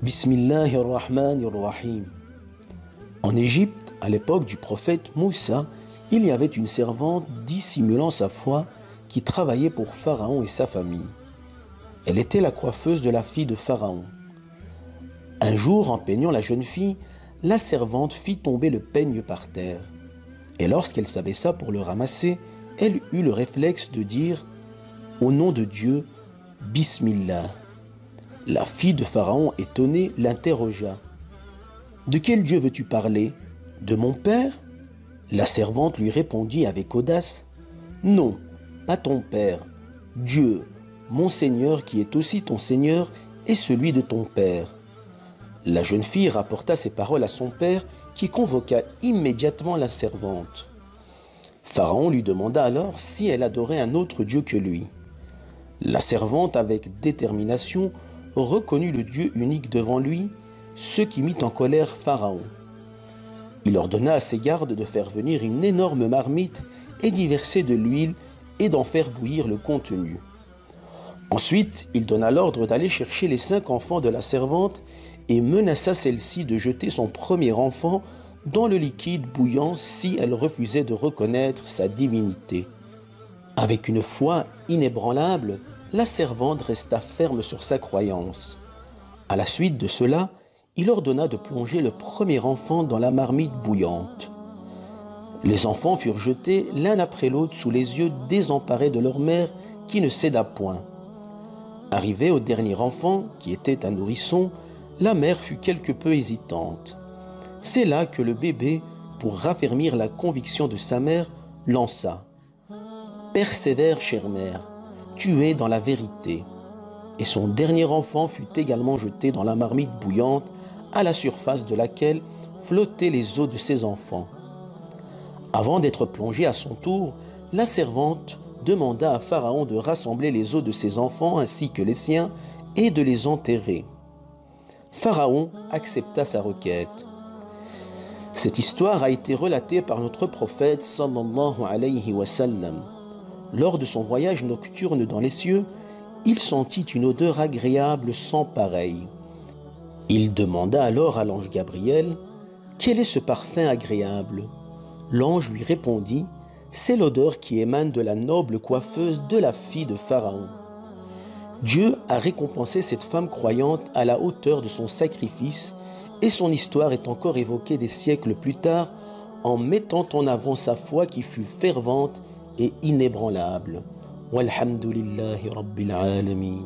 Bismillahirrahmanirrahim. En Égypte, à l'époque du prophète Moussa, il y avait une servante dissimulant sa foi qui travaillait pour Pharaon et sa famille. Elle était la coiffeuse de la fille de Pharaon. Un jour, en peignant la jeune fille, la servante fit tomber le peigne par terre. Et lorsqu'elle s'abaissa pour le ramasser, elle eut le réflexe de dire « Au nom de Dieu, Bismillah ». La fille de Pharaon, étonnée, l'interrogea. « De quel Dieu veux-tu parler? De mon père ?» La servante lui répondit avec audace. « Non, pas ton père. Dieu, mon Seigneur qui est aussi ton Seigneur et celui de ton père. » La jeune fille rapporta ces paroles à son père qui convoqua immédiatement la servante. Pharaon lui demanda alors si elle adorait un autre Dieu que lui. La servante, avec détermination, reconnut le Dieu unique devant lui, ce qui mit en colère Pharaon. Il ordonna à ses gardes de faire venir une énorme marmite et d'y verser de l'huile et d'en faire bouillir le contenu. Ensuite, il donna l'ordre d'aller chercher les 5 enfants de la servante et menaça celle-ci de jeter son premier enfant dans le liquide bouillant si elle refusait de reconnaître sa divinité. Avec une foi inébranlable, la servante resta ferme sur sa croyance. À la suite de cela, il ordonna de plonger le premier enfant dans la marmite bouillante. Les enfants furent jetés l'un après l'autre sous les yeux désemparés de leur mère qui ne céda point. Arrivé au dernier enfant, qui était un nourrisson, la mère fut quelque peu hésitante. C'est là que le bébé, pour raffermir la conviction de sa mère, lança « Persévère, chère mère, tu es dans la vérité. » Et son dernier enfant fut également jeté dans la marmite bouillante, à la surface de laquelle flottaient les os de ses enfants. Avant d'être plongée à son tour, la servante demanda à Pharaon de rassembler les os de ses enfants ainsi que les siens et de les enterrer. Pharaon accepta sa requête. Cette histoire a été relatée par notre prophète sallallahu alayhi wa sallam. Lors de son voyage nocturne dans les cieux, il sentit une odeur agréable sans pareille. Il demanda alors à l'ange Gabriel « Quel est ce parfum agréable ?» L'ange lui répondit « C'est l'odeur qui émane de la noble coiffeuse de la fille de Pharaon. » Dieu a récompensé cette femme croyante à la hauteur de son sacrifice et son histoire est encore évoquée des siècles plus tard en mettant en avant sa foi qui fut fervente et inébranlable. Walhamdulillahi Rabbil Alamin.